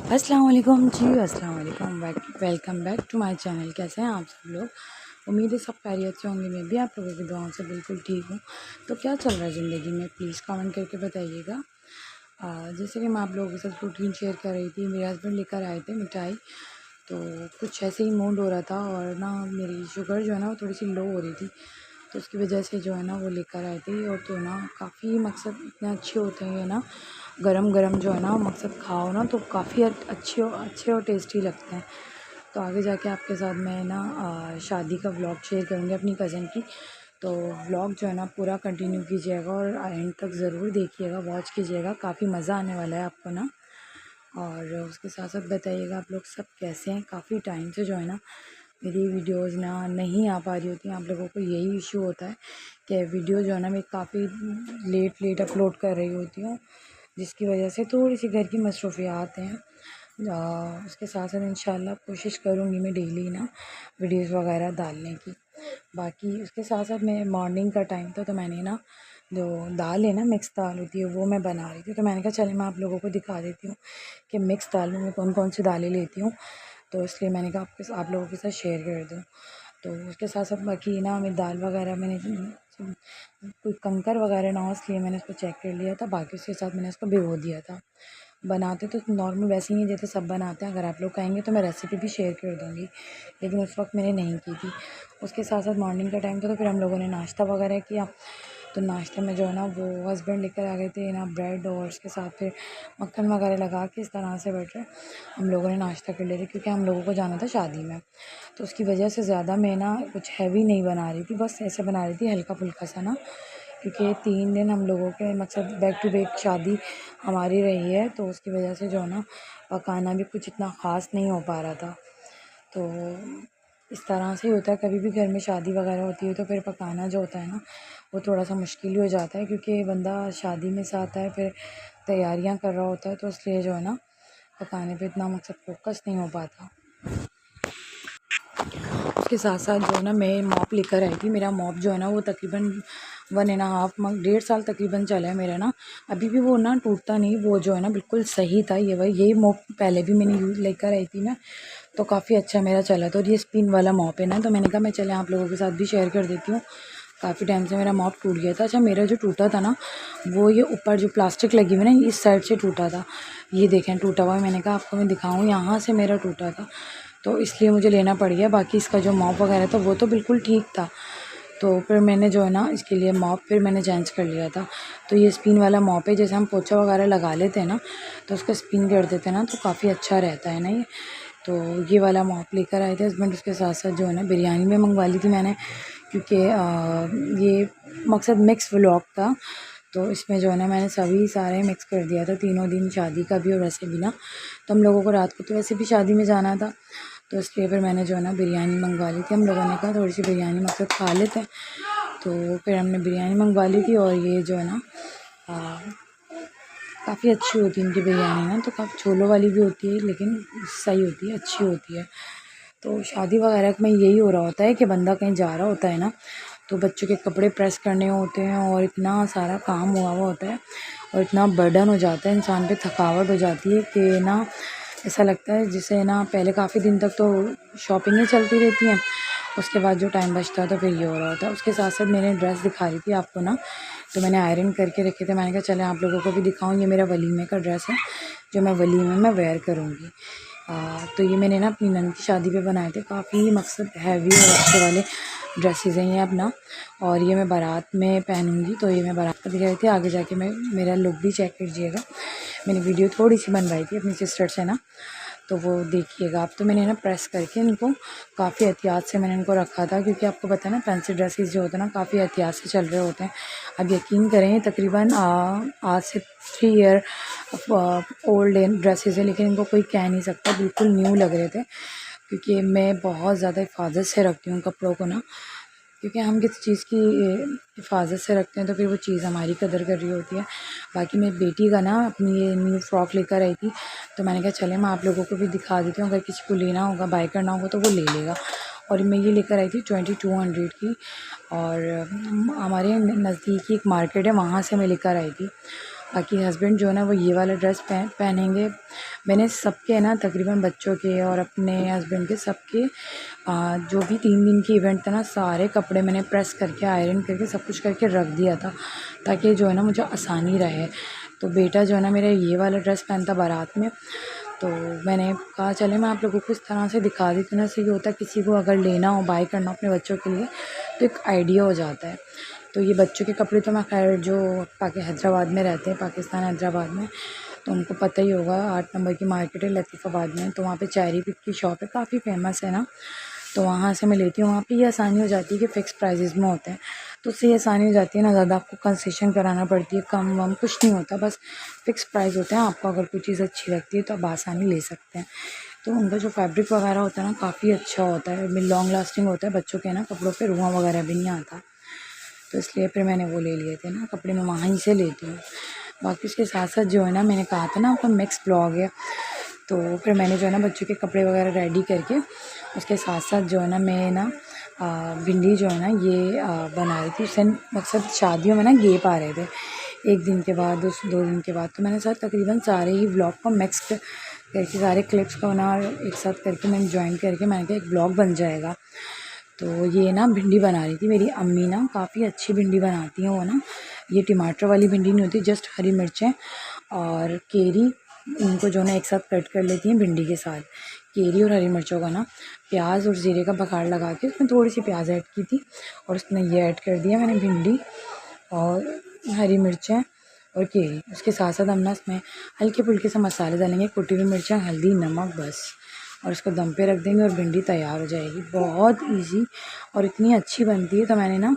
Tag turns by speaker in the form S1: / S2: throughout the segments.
S1: अस्सलाम वालेकुम जी। अस्सलाम वालेकुम। Welcome back to my channel. कैसे हैं आप सब लोग? उम्मीद है सब खैरियत से होंगे। मैं भी आप लोगों की दुआओं से बिल्कुल ठीक हूँ। तो क्या चल रहा है ज़िंदगी में, प्लीज़ कमेंट करके बताइएगा। जैसे कि मैं आप लोगों के साथ रूटीन शेयर कर रही थी, मेरे हस्बैंड लेकर आए थे मिठाई। तो कुछ ऐसे ही मूड हो रहा था और ना मेरी शुगर जो है ना वो थोड़ी सी लो हो रही थी, तो उसकी वजह से जो है ना वो लेकर आए थे। और तो ना काफ़ी मकसद इतने अच्छे होते हैं ये ना, गरम गरम जो है ना मकसद खाओ ना तो काफ़ी अच्छे और टेस्टी लगते हैं। तो आगे जाके आपके साथ मैं ना शादी का व्लॉग शेयर करूँगी अपनी कज़न की। तो व्लॉग जो है ना पूरा कंटिन्यू कीजिएगा और एंड तक ज़रूर देखिएगा, वॉच कीजिएगा, काफ़ी मज़ा आने वाला है आपको ना। और उसके साथ साथ बताइएगा आप लोग सब कैसे हैं। काफ़ी टाइम से जो है ना मेरी वीडियोज़ ना नहीं आ पा रही होती हैं। आप लोगों को यही इशू होता है कि वीडियो जो है ना मैं काफ़ी लेट अपलोड कर रही होती हूँ, जिसकी वजह से थोड़ी सी घर की मसरूफियात हैं। उसके साथ साथ इंशाल्लाह कोशिश करूँगी मैं डेली ना वीडियोज़ वगैरह डालने की। बाकी उसके साथ साथ मैं मॉर्निंग का टाइम था तो मैंने ना जो दाल है ना, मिक्स दाल होती है, वो मैं बना रही थी। तो मैंने कहा चले मैं आप लोगों को दिखा देती हूँ कि मिक्स दाल में मैं कौन कौन सी दालें लेती हूँ। तो इसलिए मैंने कहा आप लोगों के साथ शेयर कर दूँ। तो उसके साथ साथ बाकी ना मैं दाल वगैरह मैंने कोई कंकर वगैरह ना हो इसलिए मैंने उसको चेक कर लिया था। बाकी उसके साथ मैंने उसको भिगो दिया था। बनाते तो नॉर्मल वैसे ही हैं जैसे सब बनाते हैं। अगर आप लोग कहेंगे तो मैं रेसिपी भी शेयर कर दूँगी, लेकिन उस वक्त मैंने नहीं की थी। उसके साथ साथ मॉर्निंग का टाइम था तो फिर हम लोगों ने नाश्ता वगैरह किया। तो नाश्ते में जो है ना वो हस्बैंड लेकर आ गए थे ना ब्रेड, और उसके साथ फिर मक्खन वगैरह लगा के इस तरह से बैठ रहे हम लोगों ने नाश्ता कर लिया था, क्योंकि हम लोगों को जाना था शादी में। तो उसकी वजह से ज़्यादा मैं ना कुछ हैवी नहीं बना रही थी, बस ऐसे बना रही थी हल्का फुल्का सा ना, क्योंकि 3 दिन हम लोगों के मकसद बैक टू बैक शादी हमारी रही है। तो उसकी वजह से जो है ना पकाना भी कुछ इतना ख़ास नहीं हो पा रहा था। तो इस तरह से ही होता है, कभी भी घर में शादी वगैरह होती है तो फिर पकाना जो होता है ना वो थोड़ा सा मुश्किल ही हो जाता है, क्योंकि बंदा शादी में से आता है फिर तैयारियां कर रहा होता है, तो इसलिए जो है ना पकाने पे इतना मकसद फोकस नहीं हो पाता। उसके साथ साथ जो है ना मैं मॉप लेकर आई थी। मेरा मॉप जो है ना वो तकरीबन 1.5 मंथ 1.5 साल तकरीबन चला है मेरा ना। अभी भी वो ना टूटता नहीं, वो जो है ना बिल्कुल सही था। यही मॉप पहले भी मैंने यूज़ लेकर आई थी ना, तो काफ़ी अच्छा मेरा चला था। और ये स्पिन वाला मॉप है ना, तो मैंने कहा मैं चले आप लोगों के साथ भी शेयर कर देती हूँ। काफ़ी टाइम से मेरा मॉप टूट गया था। अच्छा, मेरा जो टूटा था ना वो ये ऊपर जो प्लास्टिक लगी हुई ना इस साइड से टूटा था। ये देखें टूटा हुआ है। मैंने कहा आपको मैं दिखाऊँ, यहाँ से मेरा टूटा था, तो इसलिए मुझे लेना पड़ गया। बाकी इसका जो मॉप वगैरह था वो तो बिल्कुल ठीक था। तो फिर मैंने जो है ना इसके लिए मॉप फिर मैंने चेंज कर लिया था। तो ये स्पिन वाला मॉप है, जैसे हम पोछा वगैरह लगा लेते हैं ना तो उसका स्पिन कर देते हैं ना, तो काफ़ी अच्छा रहता है ना ये। तो ये वाला मॉप लेकर आए थे हस्बैंड। उसके साथ साथ जो है ना बिरयानी में मंगवा ली थी मैंने, क्योंकि ये मकसद मिक्स व्लॉग था। तो इसमें जो है ना मैंने सभी सारे मिक्स कर दिया था, तीनों दिन शादी का भी और वैसे भी ना। तो हम लोगों को रात को तो वैसे भी शादी में जाना था, तो इसलिए फिर मैंने जो है ना बिरयानी मंगवा ली थी। हम लोगों ने कहा थोड़ी सी बिरयानी मकसद खा लेते हैं, तो फिर हमने बिरयानी मंगवा ली थी। और ये जो है ना काफ़ी अच्छी होती है इनकी बिरयानी ना, तो काफ़ी छोलों वाली भी होती है लेकिन सही होती है, अच्छी होती है। तो शादी वगैरह में यही हो रहा होता है कि बंदा कहीं जा रहा होता है ना, तो बच्चों के कपड़े प्रेस करने होते हैं और इतना सारा काम हुआ हुआ होता है और इतना बर्डन हो जाता है, इंसान पे थकावट हो जाती है कि ना ऐसा लगता है जिसे ना पहले काफ़ी दिन तक तो शॉपिंगें चलती रहती हैं, उसके बाद जो टाइम बचता है तो फिर ये हो रहा होता है। उसके साथ साथ मैंने ड्रेस दिखा रही थी आपको ना, तो मैंने आयरन करके रखे थे। मैंने कहा चले आप लोगों को भी दिखाऊं। ये मेरा वलीमे का ड्रेस है जो मैं वलीमे में वेयर करूँगी। तो ये मैंने ना अपनी नंद की शादी पे बनाए थे। काफ़ी मकसद हैवी और अच्छे वाले ड्रेसेस हैं ये अपना, और ये मैं बारात में पहनूंगी। तो ये मैं बारात का दिखा रही थी। आगे जाके मैं मेरा लुक भी चेक कीजिएगा। मैंने वीडियो थोड़ी सी बनवाई थी अपनी सिस्टर से ना, तो वो देखिएगा आप। तो मैंने ना प्रेस करके इनको काफ़ी एहतियात से मैंने इनको रखा था, क्योंकि आपको पता है ना फैंसी ड्रेसेस जो होते हैं ना काफ़ी एहतियात से चल रहे होते हैं। अब यकीन करें तकरीबन आज से 3 ईयर ओल्ड ड्रेसेस है, लेकिन इनको कोई कह नहीं सकता, बिल्कुल न्यू लग रहे थे। क्योंकि मैं बहुत ज़्यादा हिफाजत से रखती हूँ कपड़ों को ना, क्योंकि हम किसी चीज़ की हिफाजत से रखते हैं तो फिर वो चीज़ हमारी कदर कर रही होती है। बाकी मेरी बेटी का ना अपनी ये न्यू फ्रॉक लेकर आई थी, तो मैंने कहा चले मैं आप लोगों को भी दिखा देती हूँ, अगर किसी को लेना होगा बाय करना होगा तो वो ले लेगा। और मैं ये लेकर आई थी 2200 की, और हमारे नज़दीक ही एक मार्केट है वहाँ से मैं लेकर आई थी। बाकी हस्बैंड जो है ना वो ये वाला ड्रेस पहनेंगे, मैंने सबके ना तकरीबन बच्चों के और अपने हस्बैंड के सबके जो भी 3 दिन की इवेंट था ना, सारे कपड़े मैंने प्रेस करके आयरन करके सब कुछ करके रख दिया था, ताकि जो है ना मुझे आसानी रहे। तो बेटा जो है ना मेरा ये वाला ड्रेस पहनता बारात में, तो मैंने कहा चले मैं आप लोगों को इस तरह से दिखा देती हूँ ना, सही होता है किसी को अगर लेना हो बाय करना अपने बच्चों के लिए तो एक आइडिया हो जाता है। तो ये बच्चों के कपड़े तो मैं खैर जो हैदराबाद में रहते हैं, पाकिस्तान हैदराबाद में, तो उनको पता ही होगा। 8 नंबर की मार्केट है लतीफ़ाबाद में, तो वहाँ पे चेरी पिक की शॉप है, काफ़ी फेमस है ना, तो वहाँ से मैं लेती हूँ। वहाँ पे ये आसानी हो जाती है कि फ़िक्स प्राइजेज़ में होते हैं, तो उससे ये आसानी हो जाती है ना, ज़्यादा आपको कंसेशन कराना पड़ती है, कम वम कुछ नहीं होता, बस फ़िक्स प्राइस होते हैं। आपको अगर कोई चीज़ अच्छी लगती है तो आप आसानी ले सकते हैं। तो उनका जो फैब्रिक वगैरह होता है ना काफ़ी अच्छा होता है, लॉन्ग लास्टिंग होता है, बच्चों के ना कपड़ों पे रुआं वगैरह भी नहीं आता, तो इसलिए फिर मैंने वो ले लिए थे ना कपड़े, मैं वहीं से लेती हूँ। बाकी उसके साथ साथ जो है ना, मैंने कहा था ना आपका मिक्स ब्लॉग है, तो फिर मैंने जो है ना बच्चों के कपड़े वगैरह रेडी करके उसके साथ साथ जो है ना मैं ना भिंडी जो है ना ये बना रही थी। उससे मकसद शादियों में ना गेप आ रहे थे, 1 दिन के बाद 2 दिन के बाद, तो मैंने सर तकरीबन सारे ही ब्लॉग को मिक्स करके सारे क्लिप्स को ना एक साथ करके मैंने ज्वाइन करके मैंने कहा एक ब्लॉग बन जाएगा। तो ये ना भिंडी बना रही थी मेरी अम्मी ना, काफ़ी अच्छी भिंडी बनाती हैं वो ना, ये टमाटर वाली भिंडी नहीं होती, जस्ट हरी मिर्चें और केरी, इनको जो ना एक साथ कट कर लेती हैं भिंडी के साथ। केरी और हरी मिर्चों का ना प्याज और ज़ीरे का बघार लगा के उसमें थोड़ी सी प्याज ऐड की थी, और उसमें ये ऐड कर दिया मैंने भिंडी और हरी मिर्चें और केरी। उसके साथ साथ हम ना इसमें हल्के फुल्के से मसाले डालेंगे, कुटी हुई मिर्चें, हल्दी, नमक, बस, और उसको दम पे रख देंगे और भिंडी तैयार हो जाएगी। बहुत इजी और इतनी अच्छी बनती है। तो मैंने ना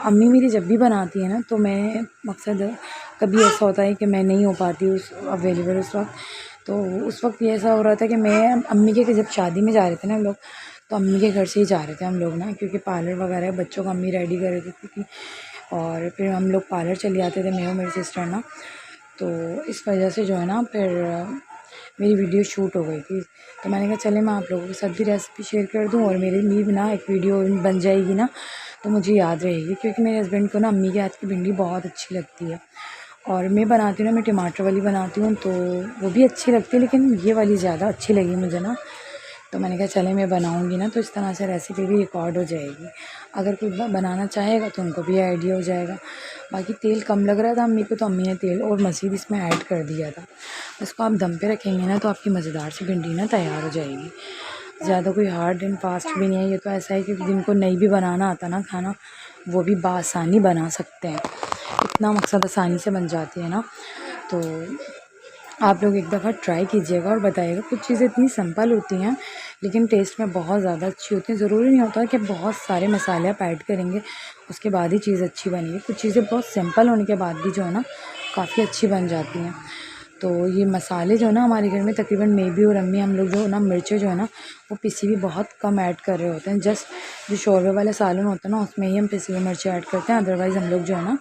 S1: अम्मी मेरी जब भी बनाती है ना, तो मैं मकसद कभी ऐसा होता है कि मैं नहीं हो पाती उस अवेलेबल उस वक्त, तो उस वक्त ये ऐसा हो रहा था कि मैं अम्मी के जब शादी में जा रहे थे ना हम लोग, तो अम्मी के घर से ही जा रहे थे हम लोग ना, क्योंकि पार्लर वगैरह बच्चों को अम्मी रेडी कर रही थी, क्योंकि और फिर हम लोग पार्लर चले जाते थे, मैं और मेरी सिस्टर ना, तो इस वजह से जो है ना फिर मेरी वीडियो शूट हो गई थी। तो मैंने कहा चले मैं आप लोगों के साथ भी रेसिपी शेयर कर दूँ, और मेरी भी ना एक वीडियो बन जाएगी ना, तो मुझे याद रहेगी, क्योंकि मेरे हस्बैंड को ना अम्मी के हाथ की भिंडी बहुत अच्छी लगती है। और मैं बनाती हूँ ना, मैं टमाटर वाली बनाती हूँ, तो वो भी अच्छी लगती है, लेकिन ये वाली ज़्यादा अच्छी लगी मुझे ना, तो मैंने कहा चले मैं बनाऊँगी ना, तो इस तरह से रेसिपी भी रिकॉर्ड हो जाएगी। अगर कोई बनाना चाहेगा तो उनको भी आइडिया हो जाएगा। बाकी तेल कम लग रहा था अम्मी को, तो अम्मी ने तेल और मज़ीद इसमें ऐड कर दिया था। इसको आप दम पे रखेंगे ना, तो आपकी मज़ेदार सी भिंडी ना तैयार हो जाएगी। ज़्यादा कोई हार्ड एंड फास्ट भी नहीं है, ये तो ऐसा है कि जिनको नहीं भी बनाना आता ना खाना, वो भी बासानी बना सकते हैं, इतना मकसद आसानी से बन जाती है ना। तो आप लोग एक दफ़ा ट्राई कीजिएगा और बताइएगा। कुछ चीज़ें इतनी सिंपल होती हैं लेकिन टेस्ट में बहुत ज़्यादा अच्छी होती हैं। ज़रूरी नहीं होता कि बहुत सारे मसाले आप ऐड करेंगे उसके बाद ही चीज़ अच्छी बनेगी। कुछ चीज़ें बहुत सिंपल होने के बाद भी जो है ना काफ़ी अच्छी बन जाती हैं। तो ये मसाले जो है ना हमारे घर में तकरीबन मैं भी और अम्मी, हम लोग जो ना मिर्चें जो है ना वो पिसी हुई बहुत कम ऐड कर रहे होते हैं। जस्ट जो शोरबे वाले सालन होता है ना उसमें ही हम पिसी हुई मिर्चें ऐड करते हैं। अदरवाइज़ हम लोग जो है ना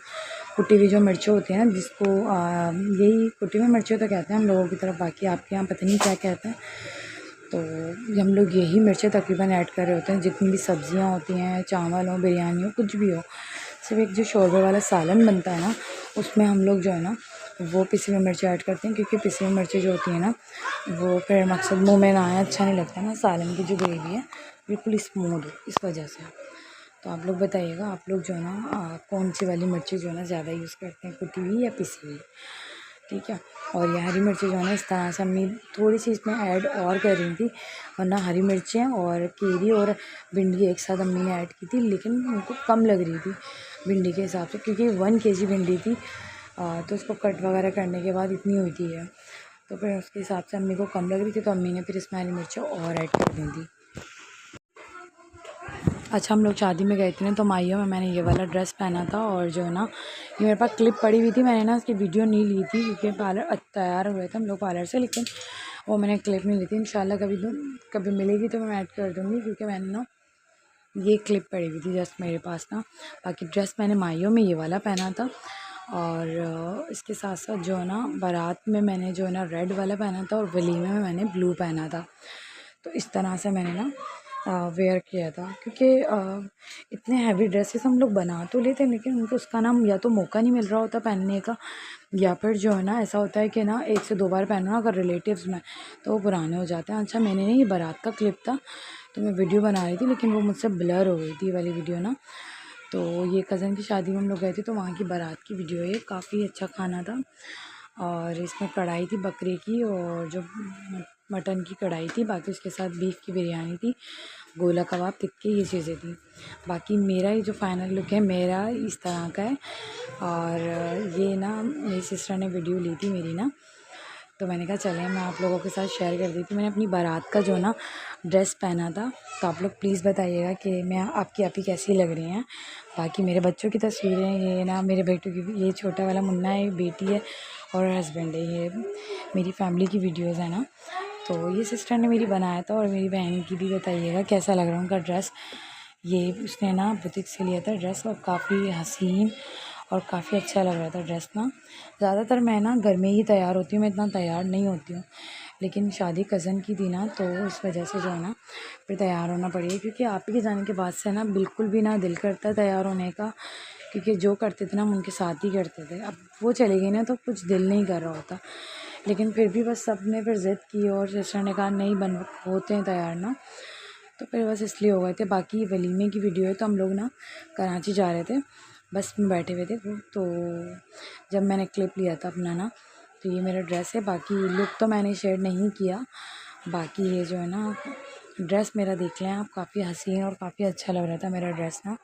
S1: कुटी हुई जो मिर्चें होती हैं ना, जिसको यही कुटी हुई मिर्चें तो कहते हैं हम लोगों की तरफ, बाकी आपके यहाँ पता नहीं क्या कहते हैं। तो हम लोग यही मिर्चें तकरीबन ऐड कर रहे होते हैं। जितनी भी सब्ज़ियाँ होती हैं, चावल हो, बिरयानी हो, कुछ भी हो, सिर्फ एक जो शोरबे वाला सालन बनता है ना उसमें हम लोग जो है ना वो पिसी हुई मिर्ची ऐड करते हैं, क्योंकि पिसी हुई मिर्ची जो होती है ना वो फिर मकसद मुंह में ना आए, अच्छा नहीं लगता ना। सालन की जो ग्रेवी है बिल्कुल स्मूथ हो, इस वजह से। तो आप लोग बताइएगा, आप लोग जो है ना कौन सी वाली मिर्ची जो है ना ज़्यादा यूज़ करते हैं, कुटी हुई या पिसी हुई, ठीक है। और ये हरी मिर्ची जो है ना इस तरह से अम्मी थोड़ी सी इसमें ऐड और कर रही थी, वरना हरी मिर्चें और केरी और भिंडी एक साथ अम्मी ने ऐड की थी, लेकिन उनको कम लग रही थी भिंडी के हिसाब से, क्योंकि 1 kg भिंडी थी। तो उसको कट वगैरह करने के बाद इतनी हुई थी है, तो फिर उसके हिसाब से अम्मी को कम लग रही थी, तो अम्मी ने फिर इसमें हरी मिर्चें और ऐड कर दी थी। अच्छा, हम लोग शादी में गए थे ना, तो माइयों में मैंने ये वाला ड्रेस पहना था, और जो है ना ये मेरे पास क्लिप पड़ी हुई थी, मैंने ना उसकी वीडियो नहीं ली थी क्योंकि पार्लर तैयार हुए थे हम लोग पार्लर से, लेकिन वो मैंने क्लिप नहीं ली थी। इंशाल्लाह कभी मिलेगी तो मैं ऐड कर दूँगी, क्योंकि मैंने ना ये क्लिप पड़ी हुई थी जस्ट मेरे पास ना। बाकी ड्रेस मैंने माइयों में ये वाला पहना था, और इसके साथ साथ जो है ना बारात में मैंने जो है ना रेड वाला पहना था, और वलीमे में मैंने ब्लू पहना था। तो इस तरह से मैंने ना वेयर किया था, क्योंकि इतने हैवी ड्रेसेस हम लोग बना तो लेते हैं लेकिन उनको उसका नाम या तो मौका नहीं मिल रहा होता पहनने का, या फिर जो है ना ऐसा होता है कि ना 1 से 2 बार पहनो ना अगर रिलेटिव्स में तो वो पुराने हो जाते हैं। अच्छा मैंने नहीं, ये बारात का क्लिप था तो मैं वीडियो बना रही थी लेकिन वो मुझसे ब्लर हो गई थी ये वाली वीडियो ना। तो ये कज़न की शादी में हम लोग गए थे तो वहाँ की बारात की वीडियो है। काफ़ी अच्छा खाना था और इसमें कढ़ाई थी बकरे की और जो मटन की कढ़ाई थी, बाकी उसके साथ बीफ की बिरयानी थी, गोला कबाब, टिक्के, ये चीज़ें थी। बाकी मेरा ये जो फाइनल लुक है मेरा इस तरह का है। और ये ना मेरी सिस्टर ने वीडियो ली थी मेरी ना, तो मैंने कहा चलें मैं आप लोगों के साथ शेयर कर दी थी। मैंने अपनी बारात का जो ना ड्रेस पहना था, तो आप लोग प्लीज़ बताइएगा कि मैं आपकी आप ही कैसी लग रही हैं। बाकी मेरे बच्चों की तस्वीरें, ये ना मेरे बेटों की, ये छोटा वाला मुन्ना है, बेटी है और हस्बैंड है। ये मेरी फैमिली की वीडियोज़ है ना, तो ये सिस्टर ने मेरी बनाया था। और मेरी बहन की भी बताइएगा कैसा लग रहा है उनका ड्रेस। ये उसने ना बुटीक से लिया था ड्रेस और काफ़ी हसीन और काफ़ी अच्छा लग रहा था ड्रेस ना। ज़्यादातर मैं ना घर में ही तैयार होती हूँ, मैं इतना तैयार नहीं होती हूँ, लेकिन शादी कज़न की थी ना तो इस वजह से जो है ना फिर तैयार होना पड़ेगा, क्योंकि आप ही के जाने के बाद से ना बिल्कुल भी ना दिल करता तैयार होने का, क्योंकि जो करते थे ना हम उनके साथ ही करते थे। अब वो चली गई ना तो कुछ दिल नहीं कर रहा होता, लेकिन फिर भी बस सब ने फिर ज़िद की और सिस्टर ने कहा नहीं बन होते हैं तैयार ना, तो फिर बस इसलिए हो गए थे। बाकी वलीमे की वीडियो है तो हम लोग ना कराची जा रहे थे, बस में बैठे हुए थे तो जब मैंने क्लिप लिया था अपना ना, तो ये मेरा ड्रेस है। बाकी लुक तो मैंने शेयर नहीं किया, बाकी ये जो है ना ड्रेस मेरा देख लें आप, काफ़ी हसीन और काफ़ी अच्छा लग रहा था मेरा ड्रेस ना।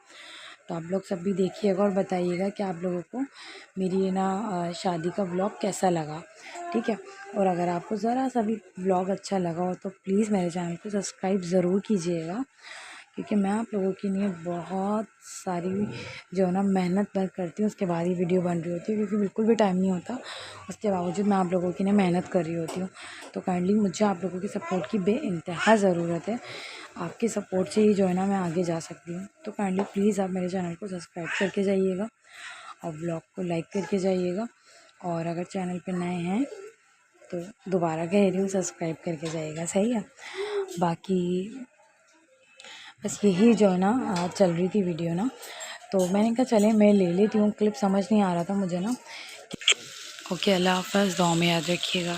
S1: तो आप लोग सब भी देखिएगा और बताइएगा कि आप लोगों को मेरी ये ना शादी का व्लॉग कैसा लगा, ठीक है। और अगर आपको ज़रा सा भी व्लॉग अच्छा लगा हो तो प्लीज़ मेरे चैनल को सब्सक्राइब ज़रूर कीजिएगा, क्योंकि मैं आप लोगों के लिए बहुत सारी जो है ना मेहनत करती हूँ, उसके बाद ही वीडियो बन रही होती है, क्योंकि बिल्कुल भी टाइम नहीं होता, उसके बावजूद मैं आप लोगों के लिए मेहनत कर रही होती हूँ। तो काइंडली मुझे आप लोगों की सपोर्ट की बेइंतहा ज़रूरत है, आपकी सपोर्ट से ही जो है ना मैं आगे जा सकती हूँ। तो काइंडली प्लीज़ आप मेरे चैनल को सब्सक्राइब करके जाइएगा और ब्लॉग को लाइक करके जाइएगा, और अगर चैनल पर नए हैं तो दोबारा कह रही हूँ सब्सक्राइब करके जाइएगा, सही है। बाकी बस यही जो है ना चल रही थी वीडियो ना, तो मैंने कहा चले मैं ले लेती हूँ क्लिप, समझ नहीं आ रहा था मुझे ना। ओके, अल्लाह हाफ़िज़, दुआ में याद रखिएगा।